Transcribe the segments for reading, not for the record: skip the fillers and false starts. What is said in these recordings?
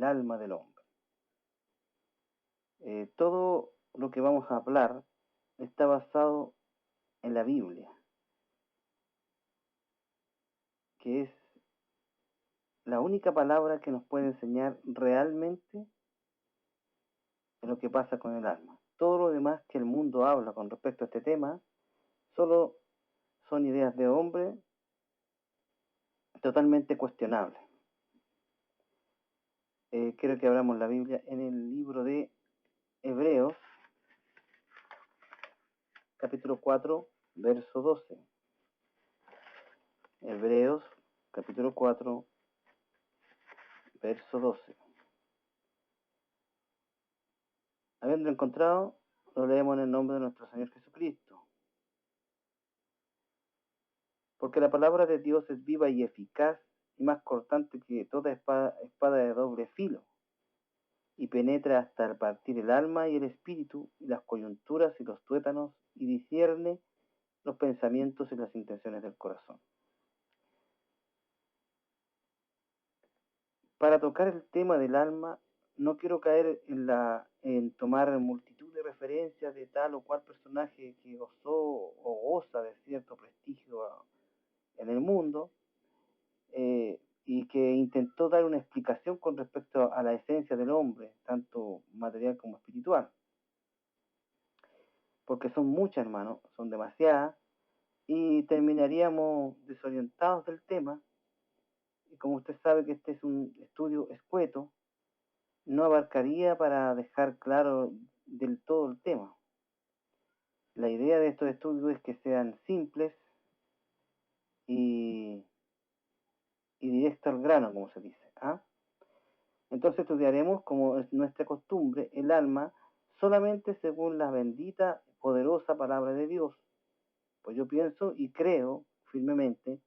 alma del hombre. Todo lo que vamos a hablar está basado en la Biblia, que es la única palabra que nos puede enseñar realmente lo que pasa con el alma. Todo lo demás que el mundo habla con respecto a este tema solo son ideas de hombre totalmente cuestionables. Quiero que abramos la Biblia en el libro de Hebreos, capítulo 4, verso 12. Hebreos, capítulo 4, verso 12. Habiendo encontrado, lo leemos en el nombre de nuestro Señor Jesucristo. Porque la palabra de Dios es viva y eficaz y más cortante que toda espada de doble filo, y penetra hasta el partir el alma y el espíritu, y las coyunturas y los tuétanos, y discierne los pensamientos y las intenciones del corazón. Para tocar el tema del alma, no quiero caer en tomar multitud de referencias de tal o cual personaje que gozó o goza de cierto prestigio en el mundo, y que intentó dar una explicación con respecto a la esencia del hombre, tanto material como espiritual. Porque son muchas, hermanos, son demasiadas, y terminaríamos desorientados del tema. Y como usted sabe que este es un estudio escueto, no abarcaría para dejar claro del todo el tema. La idea de estos estudios es que sean simples y directo al grano, como se dice. Entonces estudiaremos, como es nuestra costumbre, el alma solamente según la bendita, poderosa palabra de Dios. Pues yo pienso y creo firmemente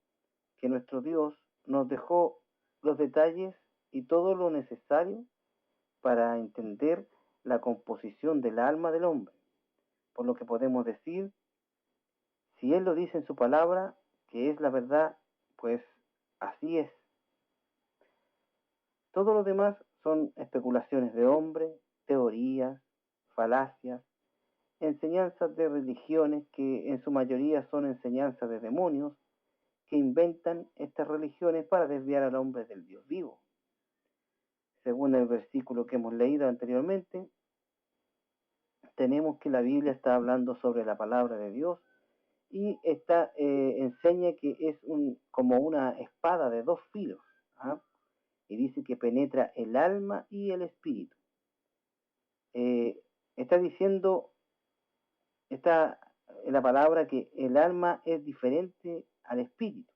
que nuestro Dios nos dejó los detalles y todo lo necesario para entender la composición del alma del hombre. Por lo que podemos decir, si Él lo dice en su palabra, que es la verdad, pues así es. Todo lo demás son especulaciones de hombre, teorías, falacias, enseñanzas de religiones que en su mayoría son enseñanzas de demonios que inventan estas religiones para desviar al hombre del Dios vivo. Según el versículo que hemos leído anteriormente, tenemos que la Biblia está hablando sobre la palabra de Dios y enseña que es como una espada de dos filos, y dice que penetra el alma y el espíritu. Está diciendo la palabra que el alma es diferente al espíritu.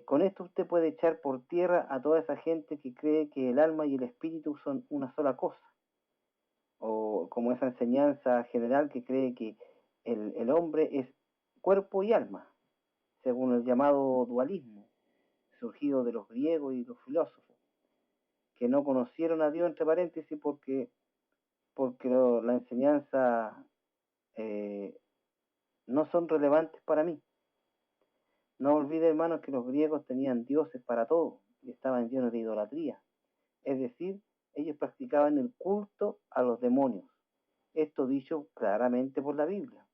Con esto usted puede echar por tierra a toda esa gente que cree que el alma y el espíritu son una sola cosa, o como esa enseñanza general que cree que el hombre es cuerpo y alma, según el llamado dualismo, surgido de los griegos y los filósofos, que no conocieron a Dios, entre paréntesis, porque la enseñanza no son relevantes para mí. No olvide, hermanos, que los griegos tenían dioses para todo y estaban llenos de idolatría. Es decir, ellos practicaban el culto a los demonios. Esto dicho claramente por la Biblia.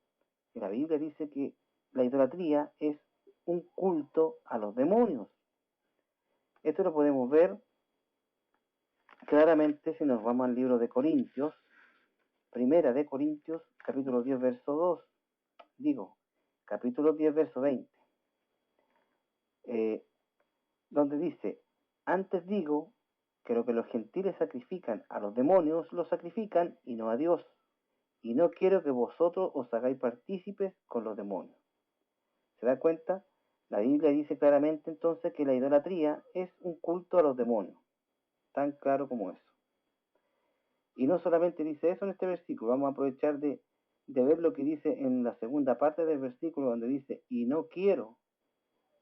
Y la Biblia dice que la idolatría es un culto a los demonios. Esto lo podemos ver claramente si nos vamos al libro de Corintios, Primera de Corintios, capítulo 10, verso 2. Capítulo 10, verso 20. Donde dice, antes digo que lo que los gentiles sacrifican a los demonios, lo sacrifican y no a Dios. Y no quiero que vosotros os hagáis partícipes con los demonios. ¿Se da cuenta? La Biblia dice claramente entonces que la idolatría es un culto a los demonios. Tan claro como eso. Y no solamente dice eso en este versículo, vamos a aprovechar de ver lo que dice en la segunda parte del versículo, donde dice, y no quiero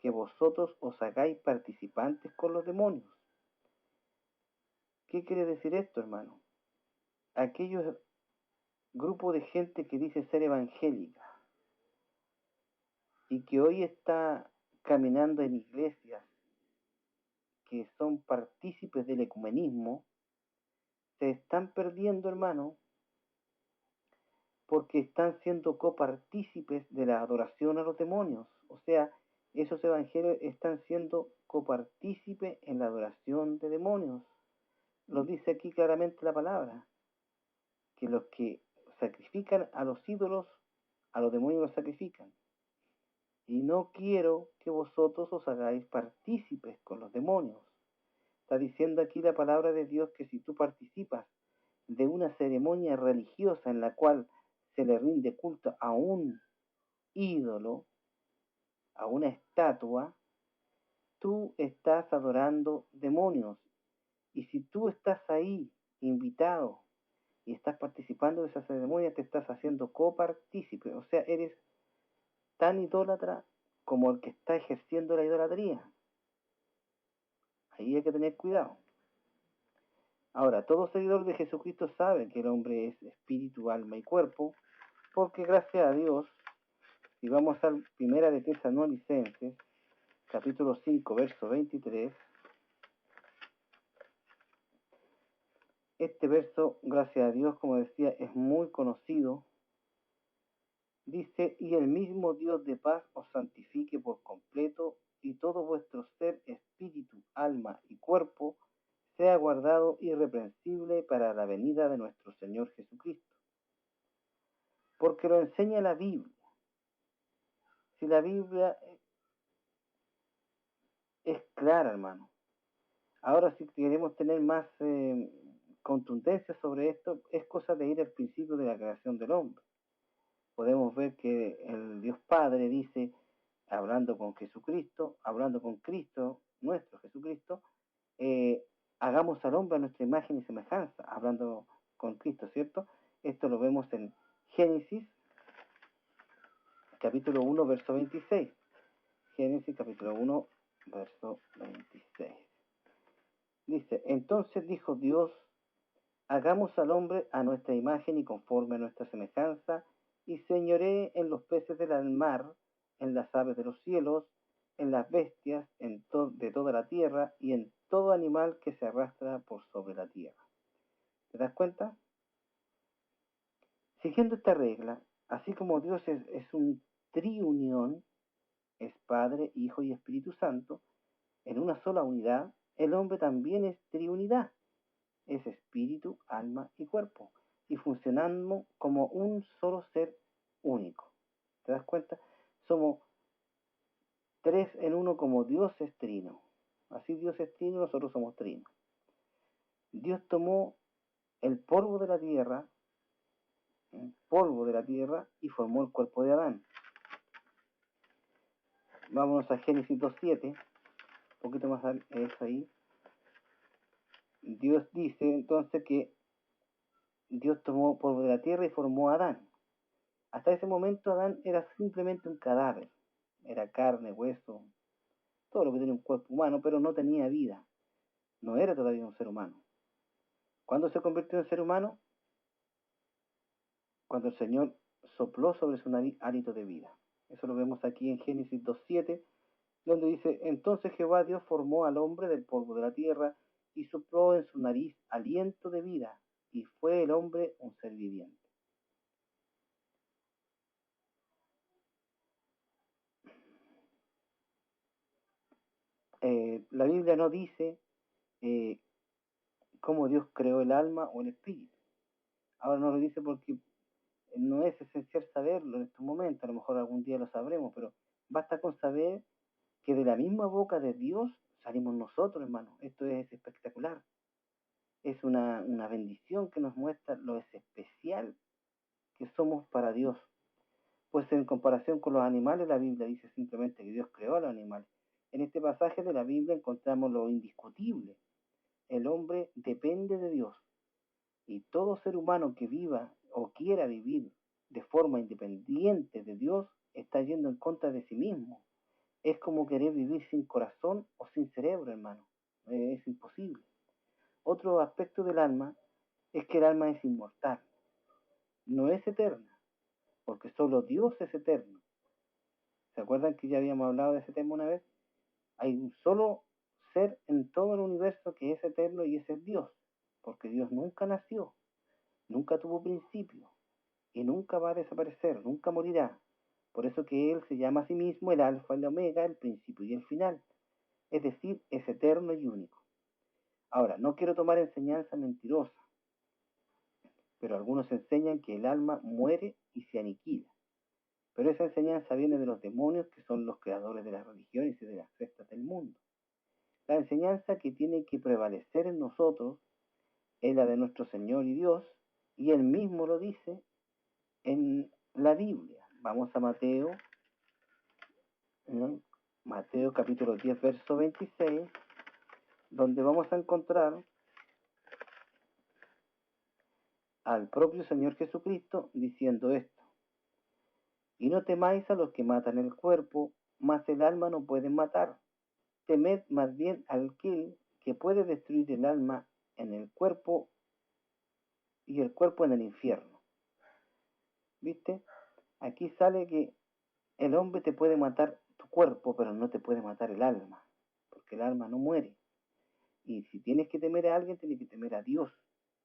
que vosotros os hagáis participantes con los demonios. ¿Qué quiere decir esto, hermano? Aquellos grupos de gente que dice ser evangélica y que hoy está caminando en iglesias que son partícipes del ecumenismo se están perdiendo, hermano, porque están siendo copartícipes de la adoración a los demonios. O sea, esos evangelios están siendo copartícipes en la adoración de demonios. Lo dice aquí claramente la palabra, que los que sacrifican a los ídolos, a los demonios los sacrifican. Y no quiero que vosotros os hagáis partícipes con los demonios. Está diciendo aquí la palabra de Dios que si tú participas de una ceremonia religiosa en la cual se le rinde culto a un ídolo, a una estatua, tú estás adorando demonios. Y si tú estás ahí invitado y estás participando de esa ceremonia, te estás haciendo copartícipe. O sea, eres tan idólatra como el que está ejerciendo la idolatría. Ahí hay que tener cuidado. Ahora, todo seguidor de Jesucristo sabe que el hombre es espíritu, alma y cuerpo, porque gracias a Dios, si vamos a Primera de Tesalonicenses, capítulo 5, verso 23, este verso, gracias a Dios, como decía, es muy conocido. Dice, y el mismo Dios de paz os santifique por completo, y todo vuestro ser, espíritu, alma y cuerpo, sea guardado irreprensible para la venida de nuestro Señor Jesucristo. Porque lo enseña la Biblia. Si la Biblia es clara, hermano. Ahora, si queremos tener más contundencia sobre esto, es cosa de ir al principio de la creación del hombre. Podemos ver que el Dios Padre dice, hablando con Jesucristo, hablando con Cristo, nuestro Jesucristo, hagamos al hombre a nuestra imagen y semejanza, hablando con Cristo, ¿cierto? Esto lo vemos en Génesis, capítulo 1, verso 26. Génesis, capítulo 1, verso 26. Dice, entonces dijo Dios, hagamos al hombre a nuestra imagen y conforme a nuestra semejanza, y señoree en los peces del mar, en las aves de los cielos, en las bestias de toda la tierra, y en todo animal que se arrastra por sobre la tierra. ¿Te das cuenta? Siguiendo esta regla, así como Dios es un triunión, es Padre, Hijo y Espíritu Santo, en una sola unidad, el hombre también es triunidad. Es espíritu, alma y cuerpo, y funcionamos como un solo ser único. ¿Te das cuenta? Somos tres en uno como Dios es trino. Así Dios es trino, nosotros somos trino. Dios tomó el polvo de la tierra, y formó el cuerpo de Adán. Vámonos a Génesis 2.7, un poquito más eso ahí. Dios dice entonces que Dios tomó polvo de la tierra y formó a Adán. Hasta ese momento Adán era simplemente un cadáver, era carne, hueso, todo lo que tiene un cuerpo humano, pero no tenía vida, no era todavía un ser humano. ¿Cuándo se convirtió en ser humano? Cuando el Señor sopló sobre su nariz hálito de vida. Eso lo vemos aquí en Génesis 2.7, donde dice, entonces Jehová Dios formó al hombre del polvo de la tierra y sopló en su nariz aliento de vida, y fue el hombre un ser viviente. La Biblia no dice cómo Dios creó el alma o el espíritu. Ahora no lo dice porque no es esencial saberlo en estos momentos, a lo mejor algún día lo sabremos, pero basta con saber que de la misma boca de Dios salimos nosotros, hermano. Esto es espectacular. Es una bendición que nos muestra lo especial que somos para Dios. Pues en comparación con los animales, la Biblia dice simplemente que Dios creó a los animales. En este pasaje de la Biblia encontramos lo indiscutible. El hombre depende de Dios. Y todo ser humano que viva o quiera vivir de forma independiente de Dios está yendo en contra de sí mismo. Es como querer vivir sin corazón o sin cerebro, hermano. Es imposible. Otro aspecto del alma es que el alma es inmortal. No es eterna, porque solo Dios es eterno. ¿Se acuerdan que ya habíamos hablado de ese tema una vez? Hay un solo ser en todo el universo que es eterno y ese es Dios, porque Dios nunca nació, nunca tuvo principio y nunca va a desaparecer, nunca morirá. Por eso que Él se llama a sí mismo el Alfa y el Omega, el principio y el final. Es decir, es eterno y único. Ahora, no quiero tomar enseñanza mentirosa, pero algunos enseñan que el alma muere y se aniquila. Pero esa enseñanza viene de los demonios, que son los creadores de las religiones y de las sectas del mundo. La enseñanza que tiene que prevalecer en nosotros es la de nuestro Señor y Dios, y Él mismo lo dice en la Biblia. Vamos a Mateo, ¿no? Mateo capítulo 10, verso 26, donde vamos a encontrar al propio Señor Jesucristo diciendo esto: y no temáis a los que matan el cuerpo, mas el alma no pueden matar. Temed más bien al aquel que puede destruir el alma en el cuerpo y el cuerpo en el infierno. ¿Viste? Aquí sale que el hombre te puede matar tu cuerpo, pero no te puede matar el alma, porque el alma no muere. Y si tienes que temer a alguien, tienes que temer a Dios,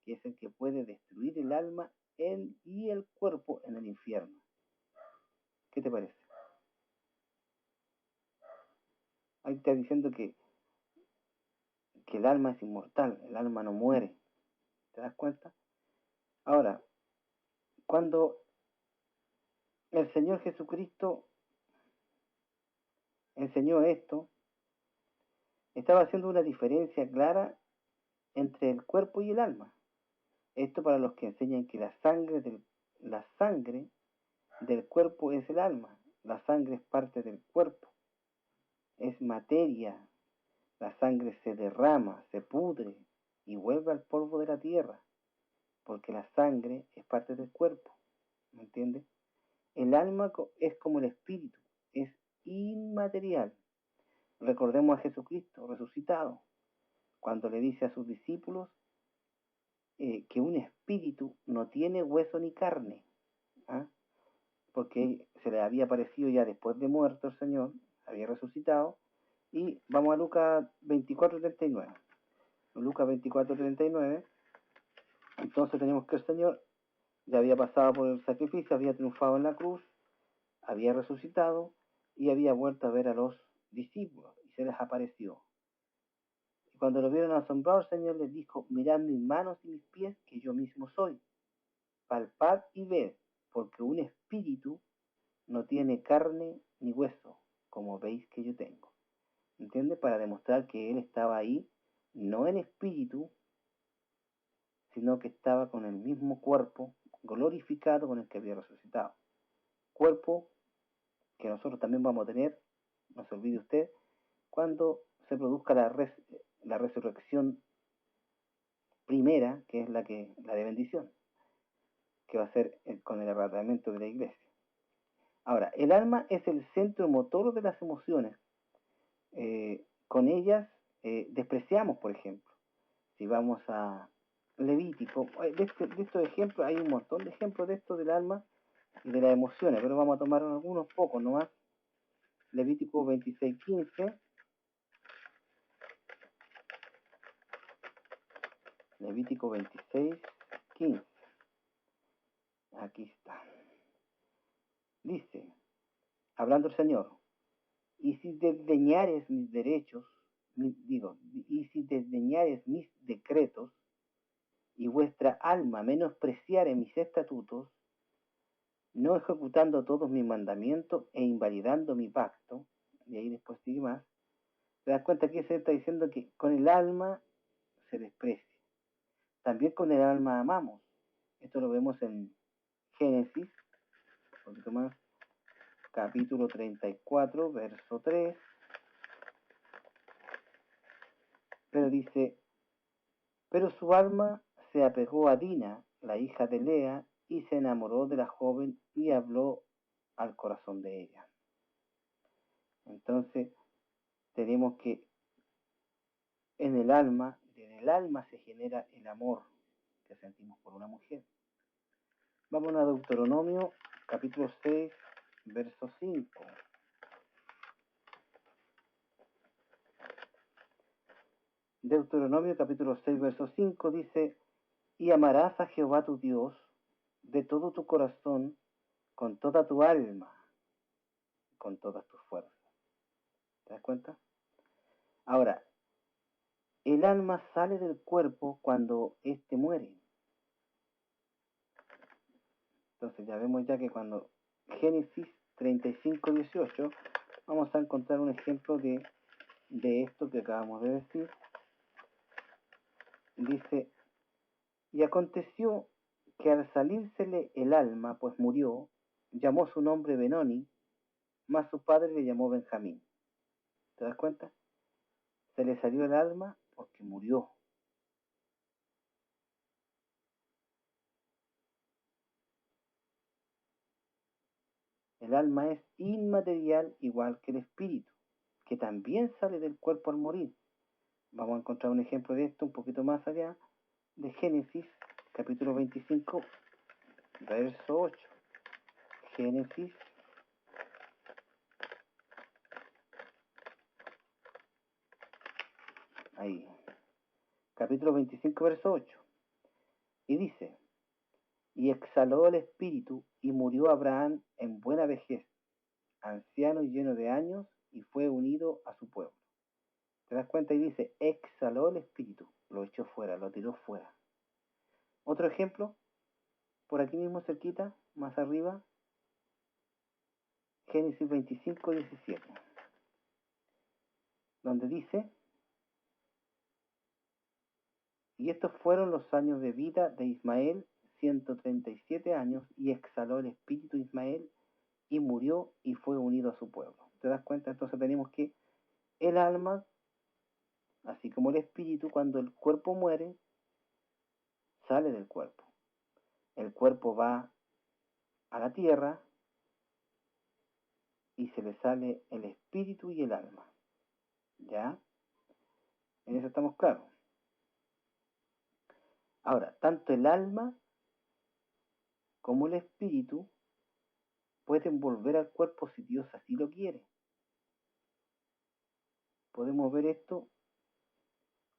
que es el que puede destruir el alma y el cuerpo en el infierno. ¿Qué te parece? Ahí está diciendo que el alma es inmortal, el alma no muere. ¿Te das cuenta? Ahora, cuando el Señor Jesucristo enseñó esto, estaba haciendo una diferencia clara entre el cuerpo y el alma. Esto para los que enseñan que la sangre del cuerpo es el alma. La sangre es parte del cuerpo, es materia. La sangre se derrama, se pudre y vuelve al polvo de la tierra, porque la sangre es parte del cuerpo. ¿Me entiendes? El alma es como el espíritu, es inmaterial. Recordemos a Jesucristo resucitado, cuando le dice a sus discípulos que un espíritu no tiene hueso ni carne, ¿ah? Porque se le había aparecido ya después de muerto el Señor, había resucitado. Y vamos a Lucas 24:39. Lucas 24:39. Entonces tenemos que el Señor ya había pasado por el sacrificio, había triunfado en la cruz, había resucitado y había vuelto a ver a los discípulos y se les apareció. Y cuando lo vieron asombrados, el Señor les dijo: mirad mis manos y mis pies, que yo mismo soy. Palpad y ved, porque un espíritu no tiene carne ni hueso, como veis que yo tengo. ¿Entiendes? Para demostrar que Él estaba ahí, no en espíritu, sino que estaba con el mismo cuerpo glorificado con el que había resucitado. Cuerpo que nosotros también vamos a tener, no se olvide usted, cuando se produzca la resurrección primera, que es la de bendición, que va a ser con el arrebatamiento de la iglesia. Ahora, el alma es el centro motor de las emociones. Con ellas despreciamos, por ejemplo. Si vamos a Levítico, de estos ejemplos, hay un montón de ejemplos de esto del alma y de las emociones, pero vamos a tomar algunos pocos nomás. Levítico 26:15. Levítico 26:15. Aquí está. Dice, hablando el Señor: y si desdeñares mis derechos, y si desdeñares mis decretos, y vuestra alma menospreciare mis estatutos, no ejecutando todos mis mandamientos e invalidando mi pacto, y ahí después sigue más, te das cuenta que se está diciendo que con el alma se desprecia. También con el alma amamos. Esto lo vemos en Génesis, un poquito más, capítulo 34, verso 3. Pero dice: pero su alma se apegó a Dina, la hija de Lea, y se enamoró de la joven y habló al corazón de ella. Entonces, tenemos que desde el alma se genera el amor que sentimos por una mujer. Vamos a Deuteronomio, capítulo 6, verso 5. Deuteronomio capítulo 6, verso 5 dice, y amarás a Jehová tu Dios de todo tu corazón, con toda tu alma, con todas tus fuerzas. ¿Te das cuenta? Ahora, el alma sale del cuerpo cuando éste muere. Entonces ya vemos ya que cuando Génesis 35, 18, vamos a encontrar un ejemplo de esto que acabamos de decir. Dice, y aconteció que al salírsele el alma, pues murió, llamó su nombre Benoni, mas su padre le llamó Benjamín. ¿Te das cuenta? Se le salió el alma porque murió. El alma es inmaterial igual que el espíritu, que también sale del cuerpo al morir. Vamos a encontrar un ejemplo de esto un poquito más allá, de Génesis, capítulo 25, verso 8. Génesis, ahí, capítulo 25, verso 8. Y dice, y exhaló el espíritu, y murió Abraham en buena vejez, anciano y lleno de años, y fue unido a su pueblo. ¿Te das cuenta? Y dice, exhaló el espíritu, lo echó fuera, lo tiró fuera. Otro ejemplo, por aquí mismo cerquita, más arriba, Génesis 25, 17, donde dice, y estos fueron los años de vida de Ismael, 137 años, y exhaló el espíritu Ismael, y murió, y fue unido a su pueblo. ¿Te das cuenta? Entonces tenemos que el alma, así como el espíritu, cuando el cuerpo muere, sale del cuerpo. El cuerpo va a la tierra, y se le sale el espíritu y el alma. ¿Ya? En eso estamos claros. Ahora, tanto el alma como el espíritu pueden volver al cuerpo si Dios así lo quiere. Podemos ver esto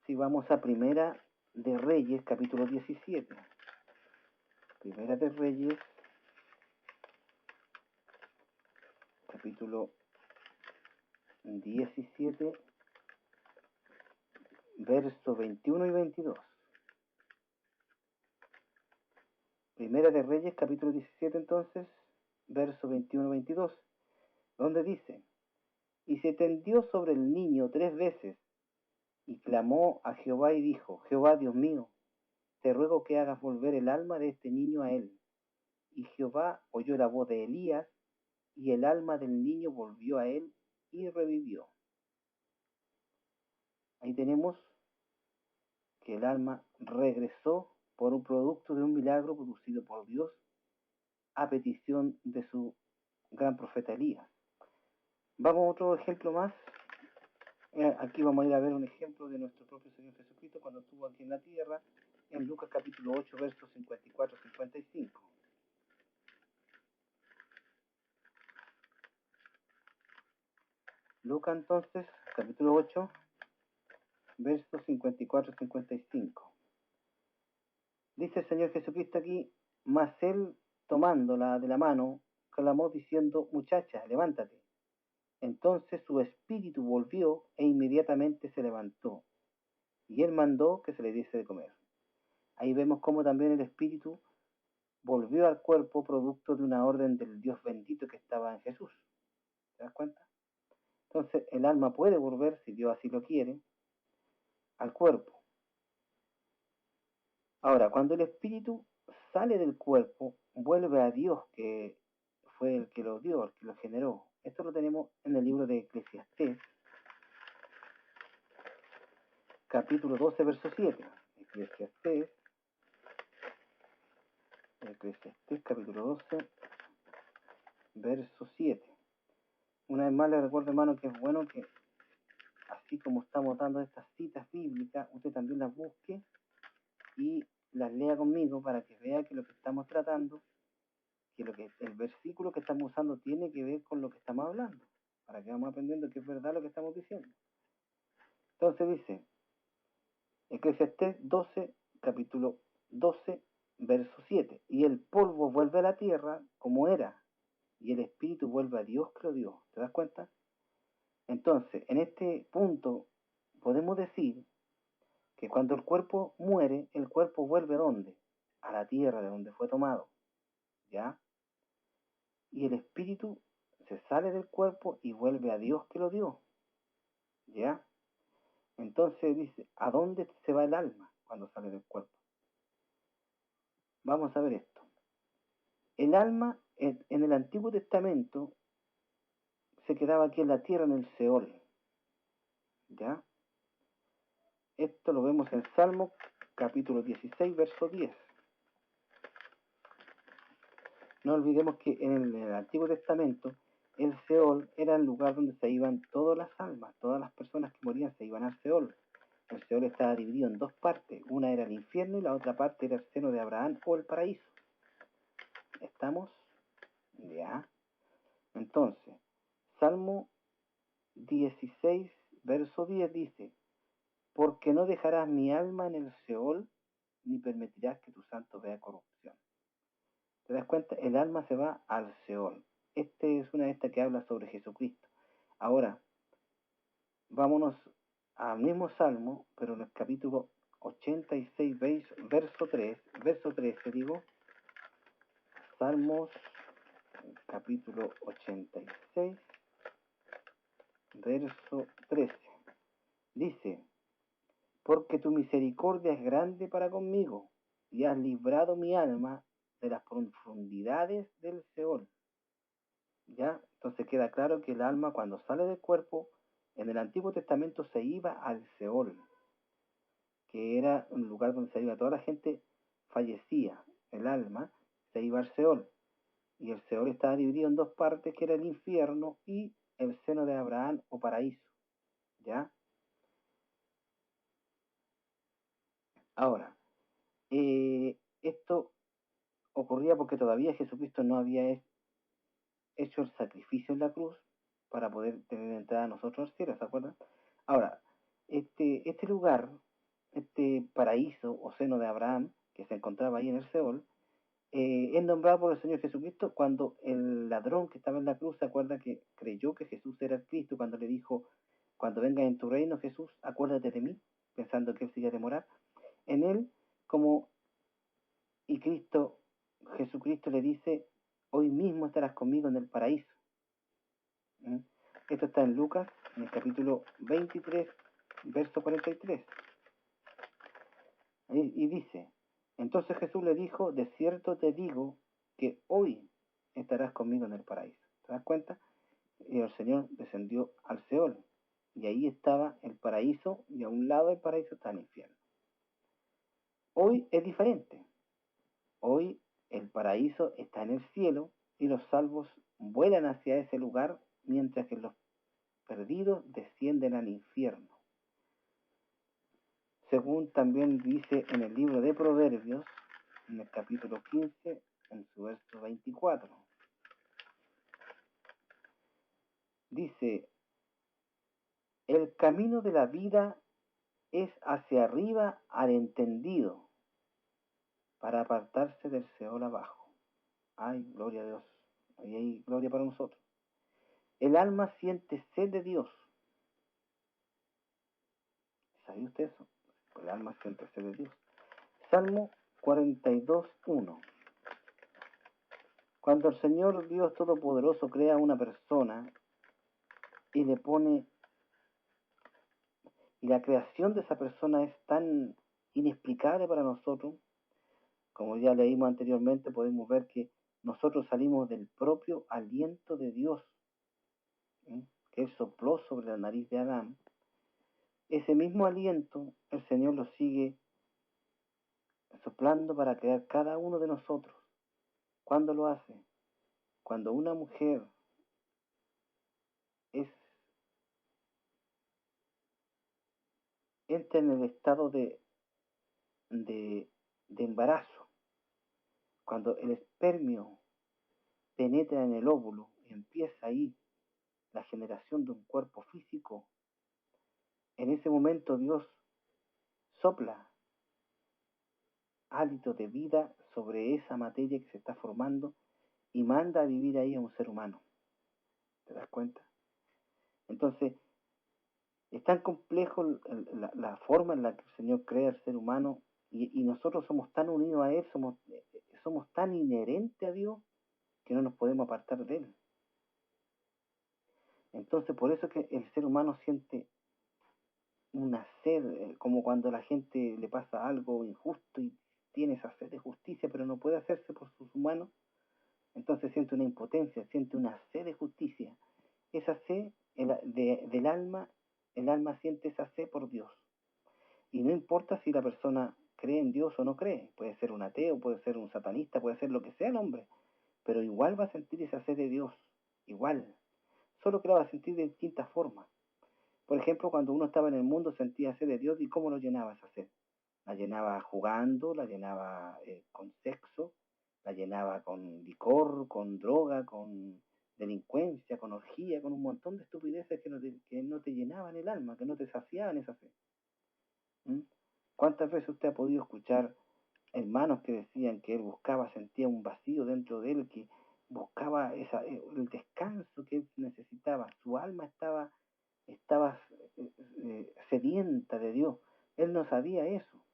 si vamos a Primera de Reyes, capítulo 17. Primera de Reyes, capítulo 17, verso 21 y 22. Primera de Reyes, capítulo 17, entonces, verso 21 y 22, donde dice, y se tendió sobre el niño 3 veces, y clamó a Jehová y dijo, Jehová Dios mío, te ruego que hagas volver el alma de este niño a él. Y Jehová oyó la voz de Elías, y el alma del niño volvió a él y revivió. Ahí tenemos que el alma regresó por un producto de un milagro producido por Dios a petición de su gran profeta Elías. Vamos a otro ejemplo más. Aquí vamos a ir a ver un ejemplo de nuestro propio Señor Jesucristo cuando estuvo aquí en la tierra, en Lucas capítulo 8, versos 54-55. Lucas entonces, capítulo 8, versos 54-55. Dice el Señor Jesucristo aquí, mas él, tomándola de la mano, clamó diciendo, muchacha, levántate. Entonces su espíritu volvió e inmediatamente se levantó, y él mandó que se le diese de comer. Ahí vemos cómo también el espíritu volvió al cuerpo producto de una orden del Dios bendito que estaba en Jesús. ¿Te das cuenta? Entonces el alma puede volver, si Dios así lo quiere, al cuerpo. Ahora, cuando el espíritu sale del cuerpo, vuelve a Dios, que fue el que lo dio, el que lo generó. Esto lo tenemos en el libro de Eclesiastés, capítulo 12, verso 7. Eclesiastés, capítulo 12, verso 7. Una vez más le recuerdo, hermano, que es bueno que, así como estamos dando estas citas bíblicas, usted también las busque y las lea conmigo para que vea que lo que estamos tratando, que el versículo que estamos usando tiene que ver con lo que estamos hablando, para que vamos aprendiendo que es verdad lo que estamos diciendo. Entonces dice, Eclesiastés 12, capítulo 12, verso 7. Y el polvo vuelve a la tierra como era, y el espíritu vuelve a Dios que lo dio. ¿Te das cuenta? Entonces, en este punto podemos decir que cuando el cuerpo muere, el cuerpo vuelve ¿a dónde? A la tierra de donde fue tomado, ¿ya? Y el espíritu se sale del cuerpo y vuelve a Dios que lo dio, ¿ya? Entonces dice, ¿a dónde se va el alma cuando sale del cuerpo? Vamos a ver esto. El alma en el Antiguo Testamento se quedaba aquí en la tierra, en el Seol, ¿ya? Esto lo vemos en Salmo capítulo 16, verso 10. No olvidemos que en el Antiguo Testamento el Seol era el lugar donde se iban todas las almas, todas las personas que morían se iban al Seol. El Seol estaba dividido en dos partes, una era el infierno y la otra parte era el seno de Abraham o el paraíso. ¿Estamos? Ya. Entonces, Salmo 16, verso 10 dice, porque no dejarás mi alma en el Seol, ni permitirás que tu santo vea corrupción. ¿Te das cuenta? El alma se va al Seol. Este es una de estas que habla sobre Jesucristo. Ahora, vámonos al mismo Salmo, pero en el capítulo 86, verso 3, verso 13, digo, Salmos, capítulo 86, verso 13. Dice, porque tu misericordia es grande para conmigo, y has librado mi alma de las profundidades del Seol. ¿Ya? Entonces queda claro que el alma cuando sale del cuerpo, en el Antiguo Testamento se iba al Seol, que era un lugar donde se iba toda la gente fallecía, el alma se iba al Seol, y el Seol estaba dividido en dos partes, que era el infierno y el seno de Abraham o paraíso, ¿ya? Ahora, esto ocurría porque todavía Jesucristo no había hecho el sacrificio en la cruz para poder tener entrada a nosotros al cielo, ¿se acuerdan? Ahora, este lugar, este paraíso o seno de Abraham, que se encontraba ahí en el Seol, es nombrado por el Señor Jesucristo cuando el ladrón que estaba en la cruz se acuerda que creyó que Jesús era el Cristo, cuando le dijo, cuando vengas en tu reino Jesús, acuérdate de mí, pensando que él se iba a demorar. En él, como y Cristo, Jesucristo le dice, hoy mismo estarás conmigo en el paraíso. ¿Mm? Esto está en Lucas, en el capítulo 23, verso 43. Y dice, entonces Jesús le dijo, de cierto te digo que hoy estarás conmigo en el paraíso. ¿Te das cuenta? Y el Señor descendió al Seol. Y ahí estaba el paraíso, y a un lado del paraíso está el infierno. Hoy es diferente. Hoy el paraíso está en el cielo y los salvos vuelan hacia ese lugar, mientras que los perdidos descienden al infierno. Según también dice en el libro de Proverbios, en el capítulo 15, en su verso 24. Dice, el camino de la vida es hacia arriba al entendido, para apartarse del Seol abajo. Ay, gloria a Dios. Ahí hay gloria para nosotros. El alma siente sed de Dios. ¿Sabía usted eso? El alma siente sed de Dios. Salmo 42:1. Cuando el Señor Dios Todopoderoso crea a una persona y le pone, y la creación de esa persona es tan inexplicable para nosotros, como ya leímos anteriormente, podemos ver que nosotros salimos del propio aliento de Dios, ¿eh? Que Él sopló sobre la nariz de Adán. Ese mismo aliento el Señor lo sigue soplando para crear cada uno de nosotros. ¿Cuándo lo hace? Cuando una mujer es, entra en el estado de, de embarazo, cuando el espermio penetra en el óvulo y empieza ahí la generación de un cuerpo físico, en ese momento Dios sopla hálito de vida sobre esa materia que se está formando y manda a vivir ahí a un ser humano. ¿Te das cuenta? Entonces, es tan complejo la forma en la que el Señor crea al ser humano y nosotros somos tan unidos a Él, somos tan inherentes a Dios que no nos podemos apartar de Él. Entonces, por eso es que el ser humano siente una sed, como cuando a la gente le pasa algo injusto y tiene esa sed de justicia, pero no puede hacerse por sus humanos, entonces siente una impotencia, siente una sed de justicia. Esa sed del alma, el alma siente esa sed por Dios. Y no importa si la persona cree en Dios o no cree, puede ser un ateo, puede ser un satanista, puede ser lo que sea el hombre, pero igual va a sentir esa sed de Dios, igual, solo que la va a sentir de distintas formas. Por ejemplo, cuando uno estaba en el mundo sentía sed de Dios, ¿y cómo lo llenaba esa sed? La llenaba jugando, la llenaba con sexo, la llenaba con licor, con droga, con delincuencia, con orgía, con un montón de estupideces que no te llenaban el alma, que no te saciaban esa sed. ¿Mm? ¿Cuántas veces usted ha podido escuchar hermanos que decían que él buscaba, sentía un vacío dentro de él, que buscaba el descanso que él necesitaba? Su alma estaba sedienta de Dios. Él no sabía eso,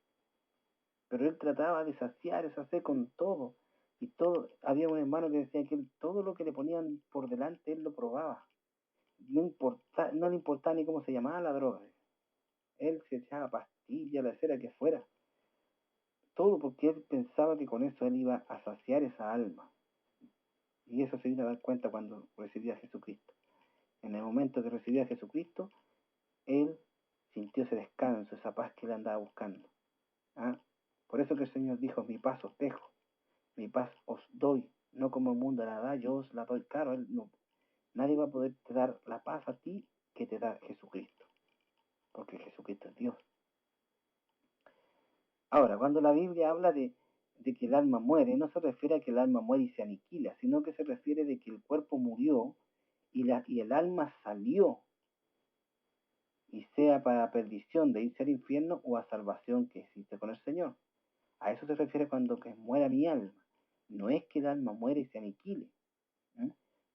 pero él trataba de saciar esa sed con todo. Y todo, había un hermano que decía que él, todo lo que le ponían por delante, él lo probaba. No le importaba ni cómo se llamaba la droga. Él se echaba pastillas, la cera que fuera. Todo porque él pensaba que con eso él iba a saciar esa alma. Y eso se vino a dar cuenta cuando recibía a Jesucristo. En el momento que recibía a Jesucristo, él sintió ese descanso, esa paz que él andaba buscando. ¿Ah? Por eso que el Señor dijo, mi paz os dejo, mi paz os doy, no como el mundo la da, yo os la doy. Claro, nadie va a poder te dar la paz a ti que te da Jesucristo, porque Jesucristo es Dios. Ahora, cuando la Biblia habla de que el alma muere, no se refiere a que el alma muere y se aniquila, sino que se refiere de que el cuerpo murió y el alma salió, y sea para perdición de irse al infierno o a salvación que existe con el Señor. A eso se refiere cuando que muera mi alma. No es que el alma muere y se aniquile. ¿Mm?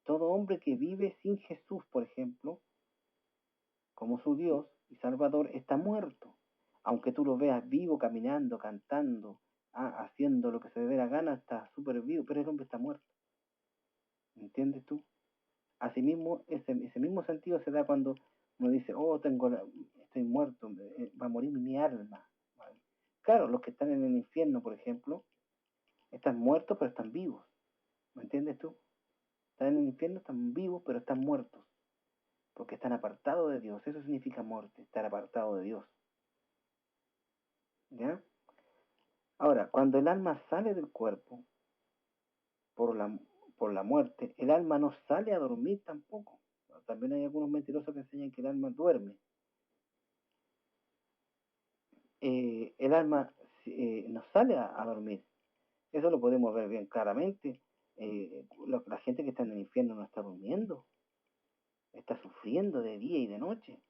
Todo hombre que vive sin Jesús, por ejemplo, como su Dios y Salvador, está muerto. Aunque tú lo veas vivo, caminando, cantando, haciendo lo que se le dé la gana, está súper vivo, pero el hombre está muerto. ¿Entiendes tú? Asimismo, ese mismo sentido se da cuando uno dice, oh, estoy muerto, va a morir mi alma. ¿Vale? Claro, los que están en el infierno, por ejemplo, están muertos, pero están vivos. ¿Me entiendes tú? Están en el infierno, están vivos, pero están muertos. Porque están apartados de Dios. Eso significa muerte, estar apartado de Dios. ¿Ya? Ahora, cuando el alma sale del cuerpo por la muerte, el alma no sale a dormir tampoco. También hay algunos mentirosos que enseñan que el alma duerme. El alma no sale a dormir. Eso lo podemos ver bien claramente. La gente que está en el infierno no está durmiendo, está sufriendo de día y de noche.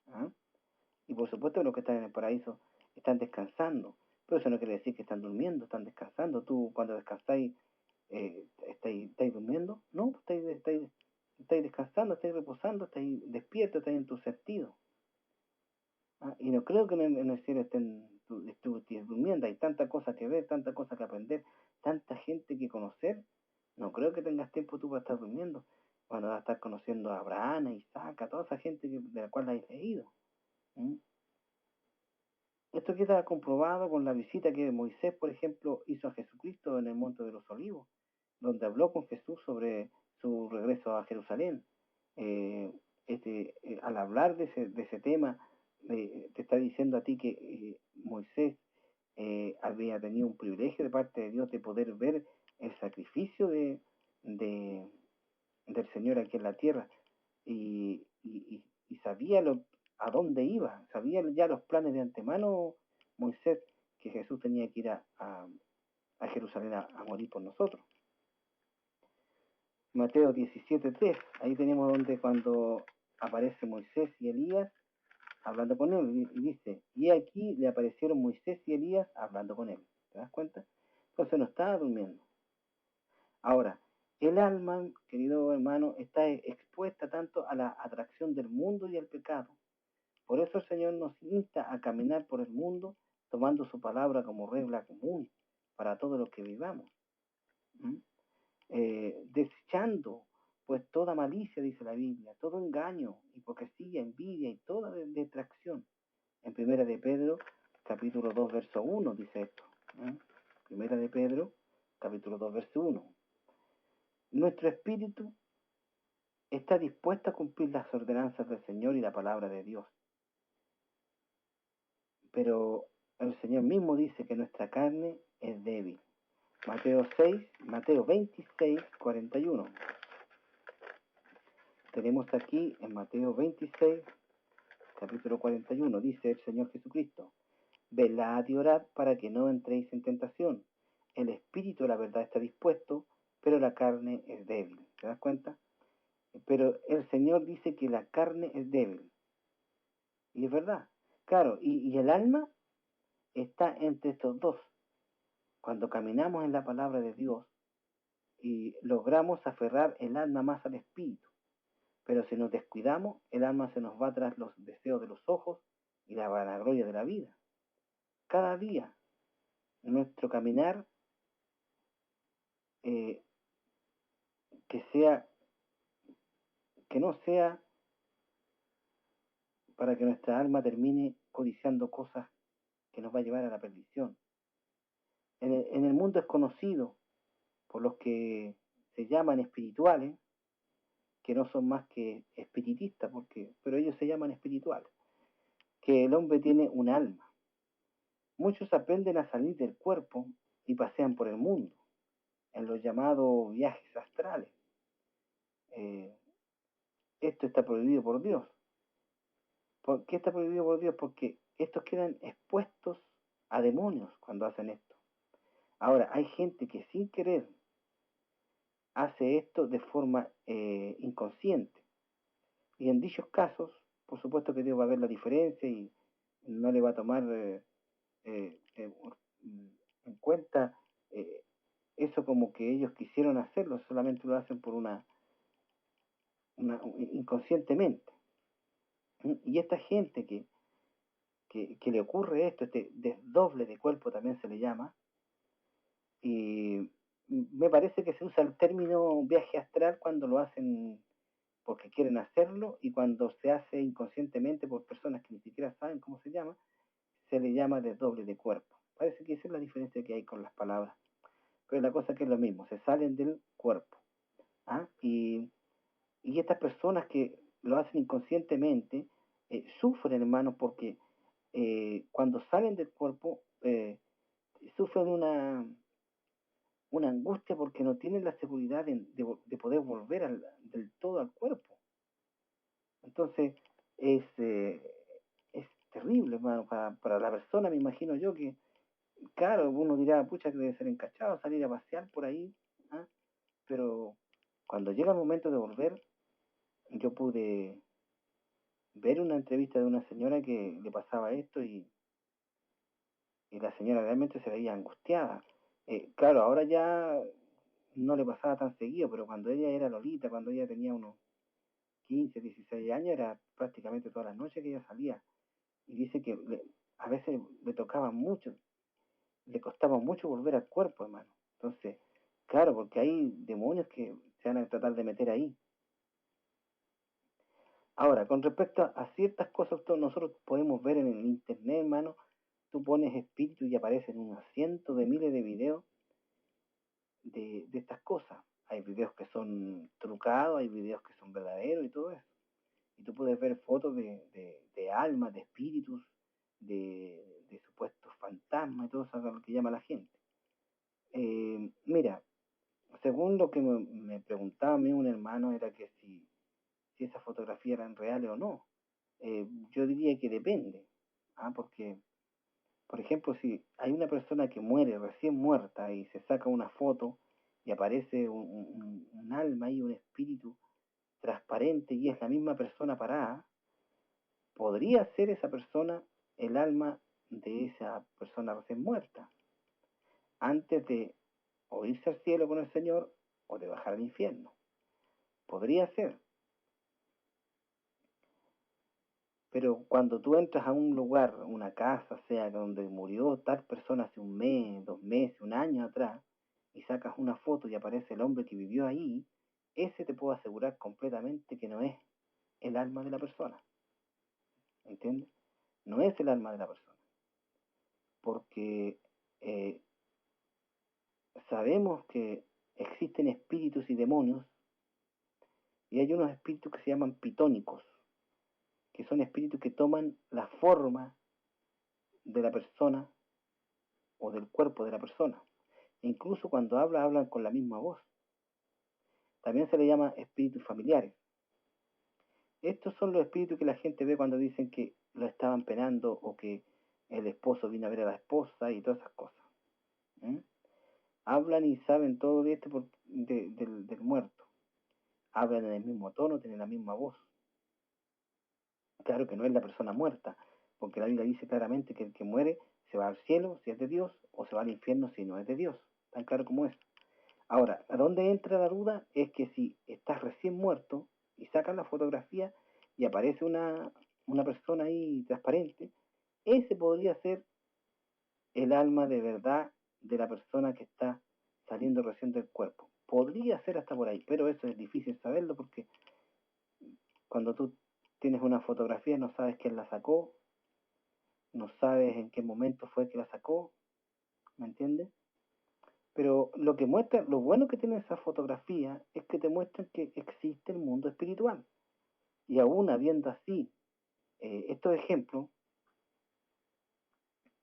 ¿Ah? Y por supuesto los que están en el paraíso están descansando, pero eso no quiere decir que están durmiendo, están descansando. Tú cuando descansáis, ¿estáis durmiendo? No, estáis descansando, estáis reposando, estáis despiertos, estáis en tu sentido. Y no creo que en el cielo estés durmiendo, hay tanta cosa que ver, tanta cosa que aprender, tanta gente que conocer. No creo que tengas tiempo tú para estar durmiendo, cuando vas a estar conociendo a Abraham, a Isaac, a toda esa gente de la cual has leído. ¿Mm? Esto queda comprobado con la visita que Moisés, por ejemplo, hizo a Jesucristo en el Monte de los Olivos, donde habló con Jesús sobre su regreso a Jerusalén. Al hablar de ese tema, te está diciendo a ti que Moisés había tenido un privilegio de parte de Dios de poder ver el sacrificio de, del Señor aquí en la tierra y sabía a dónde iba, sabía ya los planes de antemano Moisés que Jesús tenía que ir a Jerusalén a morir por nosotros. Mateo 17:3, ahí tenemos donde cuando aparece Moisés y Elías hablando con él, y dice, y aquí le aparecieron Moisés y Elías hablando con él. ¿Te das cuenta? Entonces no estaba durmiendo. Ahora, el alma, querido hermano, está expuesta tanto a la atracción del mundo y al pecado. Por eso el Señor nos insta a caminar por el mundo tomando su palabra como regla común para todo lo que vivamos. ¿Mm? Desechando pues toda malicia, dice la Biblia, todo engaño, hipocresía, envidia y toda detracción. En Primera de Pedro, capítulo 2, verso 1, dice esto. Primera de Pedro, capítulo 2, verso 1. Nuestro espíritu está dispuesto a cumplir las ordenanzas del Señor y la palabra de Dios. Pero el Señor mismo dice que nuestra carne es débil. Mateo 26, 41. Tenemos aquí en Mateo 26, capítulo 41, dice el Señor Jesucristo, velad y orad para que no entréis en tentación. El espíritu de la verdad está dispuesto, pero la carne es débil. ¿Te das cuenta? Pero el Señor dice que la carne es débil. Y es verdad. Claro, y el alma está entre estos dos. Cuando caminamos en la palabra de Dios y logramos aferrar el alma más al espíritu. Pero si nos descuidamos, el alma se nos va tras los deseos de los ojos y la vanagloria de la vida. Cada día, nuestro caminar, eh, que sea, que no sea para que nuestra alma termine codiciando cosas que nos va a llevar a la perdición. En el mundo es conocido por los que se llaman espirituales, que no son más que espiritistas, pero ellos se llaman espirituales, que el hombre tiene un alma. Muchos aprenden a salir del cuerpo y pasean por el mundo, en los llamados viajes astrales. Esto está prohibido por Dios. ¿Por qué está prohibido por Dios? Porque estos quedan expuestos a demonios cuando hacen esto. Ahora, hay gente que sin querer hace esto de forma inconsciente. Y en dichos casos, por supuesto que Dios va a ver la diferencia y no le va a tomar en cuenta eso como que ellos quisieron hacerlo, solamente lo hacen por inconscientemente. Y esta gente que le ocurre esto, este desdoble de cuerpo también se le llama, y me parece que se usa el término viaje astral cuando lo hacen porque quieren hacerlo y cuando se hace inconscientemente por personas que ni siquiera saben cómo se llama, se le llama desdoble de cuerpo. Parece que esa es la diferencia que hay con las palabras. Pero la cosa que es lo mismo, se salen del cuerpo. ¿Ah? Y estas personas que lo hacen inconscientemente sufren, hermanos, porque cuando salen del cuerpo sufren una angustia porque no tienen la seguridad de poder volver del todo al cuerpo. Entonces es terrible, hermano, para la persona, me imagino yo, que claro, uno dirá, pucha, que debe ser encachado, salir a pasear por ahí, ¿ah? Pero cuando llega el momento de volver, yo pude ver una entrevista de una señora que le pasaba esto y la señora realmente se veía angustiada. Claro, ahora ya no le pasaba tan seguido, pero cuando ella era Lolita, cuando ella tenía unos 15, 16 años, era prácticamente todas las noches que ella salía. Y dice que a veces le tocaba mucho, le costaba mucho volver al cuerpo, hermano. Entonces, claro, porque hay demonios que se van a tratar de meter ahí. Ahora, con respecto a ciertas cosas que nosotros podemos ver en el internet, hermano, tú pones espíritu y aparecen unos cientos de miles de videos de estas cosas. Hay videos que son trucados, hay videos que son verdaderos y todo eso. Y tú puedes ver fotos de almas, de espíritus, de supuestos fantasmas y todo eso, lo que llama la gente. Mira, según lo que me preguntaba a mí un hermano, era que si esas fotografías eran reales o no. Yo diría que depende, porque, por ejemplo, si hay una persona que muere recién muerta y se saca una foto y aparece un alma y un espíritu transparente y es la misma persona parada, podría ser esa persona el alma de esa persona recién muerta, antes de o irse al cielo con el Señor o de bajar al infierno. Podría ser. Pero cuando tú entras a un lugar, una casa, sea donde murió tal persona hace un mes, 2 meses, un año atrás, y sacas una foto y aparece el hombre que vivió ahí, ese te puedo asegurar completamente que no es el alma de la persona. ¿Entiendes? No es el alma de la persona. Porque eh, sabemos que existen espíritus y demonios, y hay unos espíritus que se llaman pitónicos, que son espíritus que toman la forma de la persona o del cuerpo de la persona. Incluso cuando hablan con la misma voz. También se le llama espíritus familiares. Estos son los espíritus que la gente ve cuando dicen que lo estaban penando o que el esposo vino a ver a la esposa y todas esas cosas. ¿Mm? Hablan y saben todo de del muerto. Hablan en el mismo tono, tienen la misma voz. Claro que no es la persona muerta, porque la Biblia dice claramente que el que muere se va al cielo si es de Dios o se va al infierno si no es de Dios. Tan claro como es. Ahora, ¿a dónde entra la duda? Es que si estás recién muerto y sacas la fotografía y aparece una persona ahí transparente, ese podría ser el alma de verdad de la persona que está saliendo recién del cuerpo. Podría ser hasta por ahí, pero eso es difícil saberlo porque cuando tú tienes una fotografía no sabes quién la sacó, no sabes en qué momento fue que la sacó, ¿me entiendes? Pero lo que muestra, lo bueno que tiene esa fotografía es que te muestran que existe el mundo espiritual. Y aún habiendo así estos ejemplos,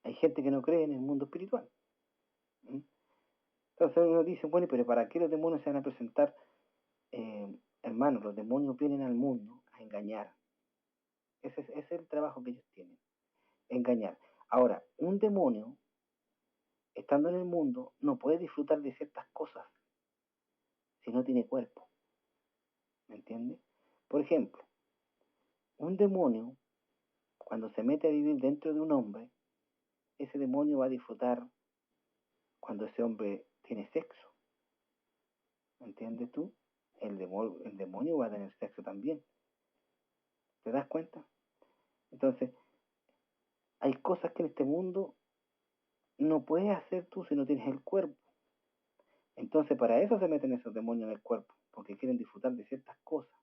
hay gente que no cree en el mundo espiritual. ¿Mm? Entonces uno dice, bueno, pero ¿para qué los demonios se van a presentar? Hermanos, los demonios vienen al mundo a engañar. Ese es el trabajo que ellos tienen, engañar. Ahora, un demonio, estando en el mundo, no puede disfrutar de ciertas cosas si no tiene cuerpo. ¿Me entiendes? Por ejemplo, un demonio, cuando se mete a vivir dentro de un hombre, ese demonio va a disfrutar cuando ese hombre tiene sexo. ¿Entiendes tú? El demonio va a tener sexo también. ¿Te das cuenta? Entonces, hay cosas que en este mundo no puedes hacer tú si no tienes el cuerpo. Entonces, para eso se meten esos demonios en el cuerpo, porque quieren disfrutar de ciertas cosas.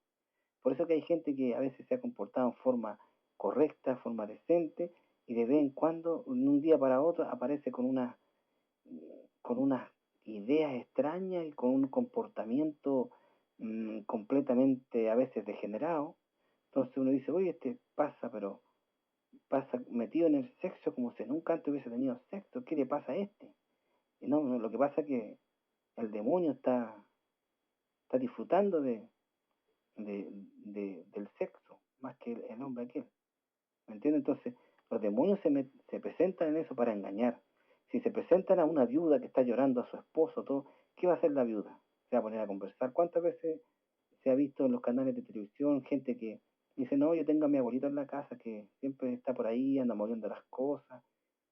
Por eso que hay gente que a veces se ha comportado en forma correcta, forma decente, y de vez en cuando, de un día para otro, aparece con unas ideas extrañas y con un comportamiento completamente a veces degenerado. Entonces uno dice, oye, este pasa, pero pasa metido en el sexo como si nunca antes hubiese tenido sexo. ¿Qué le pasa a este? Y no, lo que pasa es que el demonio está disfrutando del sexo más que el hombre aquel. ¿Me entiendes? Entonces, los demonios se presentan en eso para engañar. Si se presentan a una viuda que está llorando a su esposo, todo, ¿qué va a hacer la viuda? Se va a poner a conversar. ¿Cuántas veces se ha visto en los canales de televisión gente que dice, no, yo tengo a mi abuelito en la casa que siempre está por ahí, anda moviendo las cosas?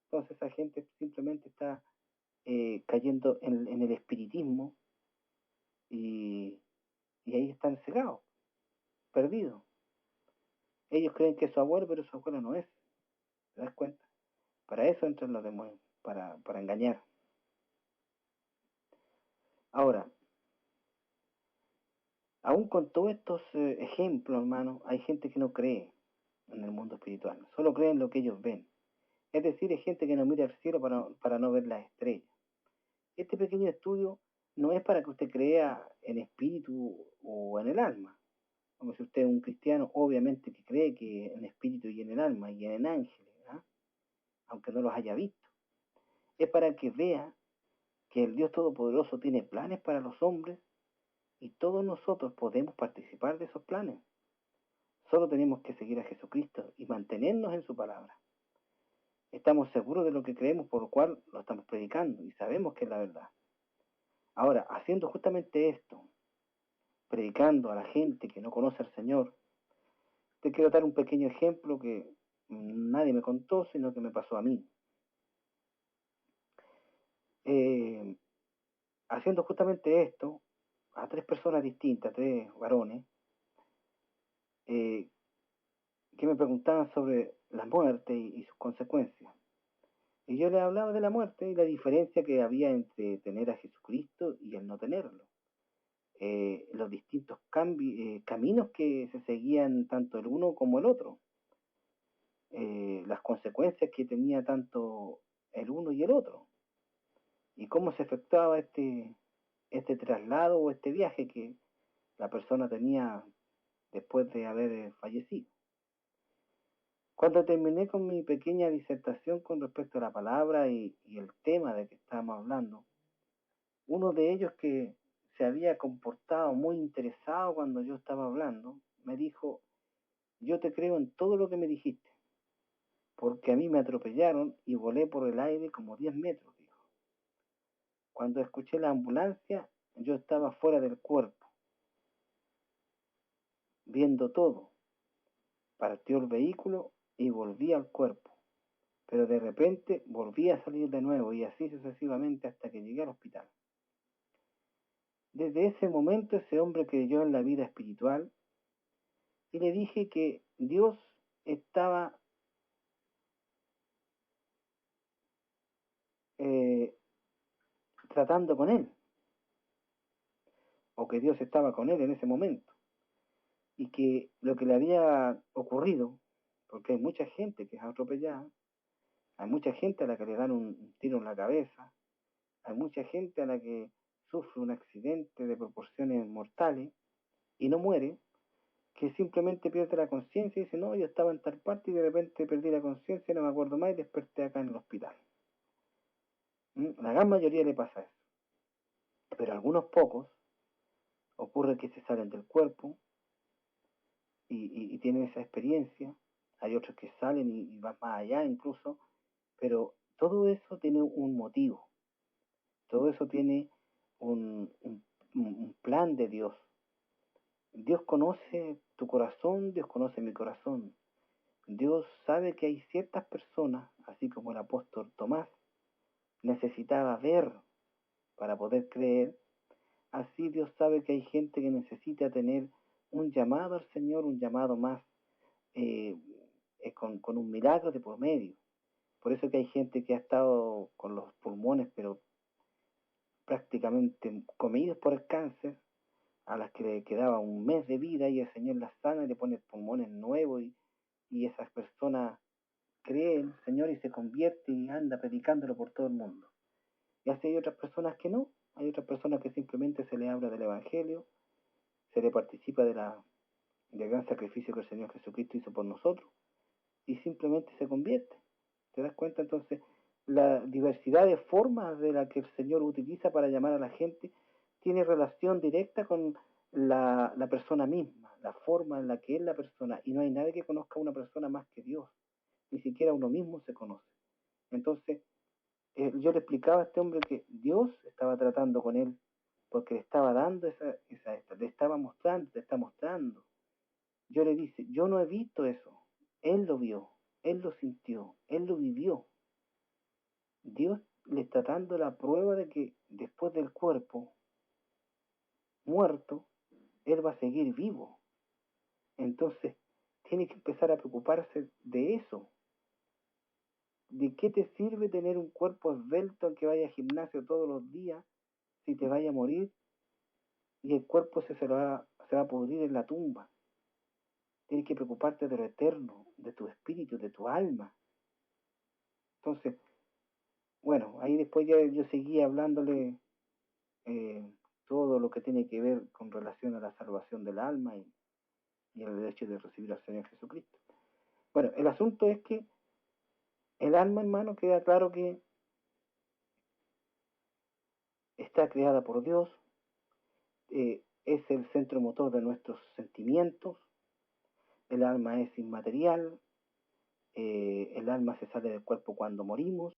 Entonces esa gente simplemente está cayendo en el espiritismo y, y ahí están cegados, perdidos. Ellos creen que es su abuelo, pero su abuelo no es. ¿Te das cuenta? Para eso entran los demonios, para engañar. Ahora, aún con todos estos ejemplos, hermano, hay gente que no cree en el mundo espiritual, solo cree en lo que ellos ven. Es decir, hay gente que no mira al cielo para no ver las estrellas. Este pequeño estudio no es para que usted crea en espíritu o en el alma. Como si usted es un cristiano, obviamente que cree que en espíritu y en el alma y en ángeles, ¿ah? Aunque no los haya visto. Es para que vea que el Dios Todopoderoso tiene planes para los hombres y todos nosotros podemos participar de esos planes. Solo tenemos que seguir a Jesucristo y mantenernos en su palabra. Estamos seguros de lo que creemos, por lo cual lo estamos predicando y sabemos que es la verdad. Ahora, haciendo justamente esto, predicando a la gente que no conoce al Señor, te quiero dar un pequeño ejemplo que nadie me contó, sino que me pasó a mí. Eh, Haciendo justamente esto, a tres personas distintas, tres varones, eh, que me preguntaban sobre la muerte y sus consecuencias. Y yo les hablaba de la muerte y la diferencia que había entre tener a Jesucristo y el no tenerlo. Los distintos caminos que se seguían tanto el uno como el otro. Las consecuencias que tenía tanto el uno y el otro. Y cómo se efectuaba este traslado o este viaje que la persona tenía después de haber fallecido. Cuando terminé con mi pequeña disertación con respecto a la palabra y el tema de que estábamos hablando, uno de ellos que se había comportado muy interesado cuando yo estaba hablando, me dijo, yo te creo en todo lo que me dijiste, porque a mí me atropellaron y volé por el aire como 10 metros, dijo. Cuando escuché la ambulancia, yo estaba fuera del cuerpo, viendo todo. Partió el vehículo y volví al cuerpo, pero de repente volví a salir de nuevo y así sucesivamente hasta que llegué al hospital. Desde ese momento ese hombre creyó en la vida espiritual y le dije que Dios estaba eh, tratando con él, o que Dios estaba con él en ese momento, y que lo que le había ocurrido, porque hay mucha gente que es atropellada, hay mucha gente a la que le dan un tiro en la cabeza, hay mucha gente a la que sufre un accidente de proporciones mortales y no muere, que simplemente pierde la conciencia y dice, no, yo estaba en tal parte y de repente perdí la conciencia, no me acuerdo más y desperté acá en el hospital. La gran mayoría le pasa eso. Pero a algunos pocos ocurre que se salen del cuerpo y tienen esa experiencia. Hay otros que salen y van más allá incluso, pero todo eso tiene un motivo. Todo eso tiene un plan de Dios. Dios conoce tu corazón, Dios conoce mi corazón. Dios sabe que hay ciertas personas, así como el apóstol Tomás necesitaba ver para poder creer, así Dios sabe que hay gente que necesita tener un llamado al Señor, un llamado más eh, con un milagro de por medio. Por eso que hay gente que ha estado con los pulmones, pero prácticamente comidos por el cáncer, a las que le quedaba un mes de vida y el Señor las sana y le pone pulmones nuevos y esas personas creen, Señor, y se convierte y anda predicándolo por todo el mundo. Y así hay otras personas que no, hay otras personas que simplemente se le habla del Evangelio, se le participa del gran sacrificio que el Señor Jesucristo hizo por nosotros y simplemente se convierte. ¿Te das cuenta? Entonces, la diversidad de formas de la que el Señor utiliza para llamar a la gente tiene relación directa con la persona misma, la forma en la que es la persona, y no hay nadie que conozca a una persona más que Dios, ni siquiera uno mismo se conoce. Entonces, yo le explicaba a este hombre que Dios estaba tratando con él, porque le estaba dando le estaba mostrando, te está mostrando. Yo le dije, yo no he visto eso, él lo vio, él lo sintió, él lo vivió. Dios le está dando la prueba de que después del cuerpo muerto, él va a seguir vivo. Entonces, tiene que empezar a preocuparse de eso. ¿De qué te sirve tener un cuerpo esbelto que vaya al gimnasio todos los días si te vaya a morir y el cuerpo se va a pudrir en la tumba? Tienes que preocuparte de lo eterno, de tu espíritu, de tu alma. Entonces, bueno, ahí después ya yo seguía hablándole eh, todo lo que tiene que ver con relación a la salvación del alma y el derecho de recibir al Señor Jesucristo. Bueno, el asunto es que el alma, hermano, queda claro que está creada por Dios, es el centro motor de nuestros sentimientos, el alma es inmaterial, el alma se sale del cuerpo cuando morimos.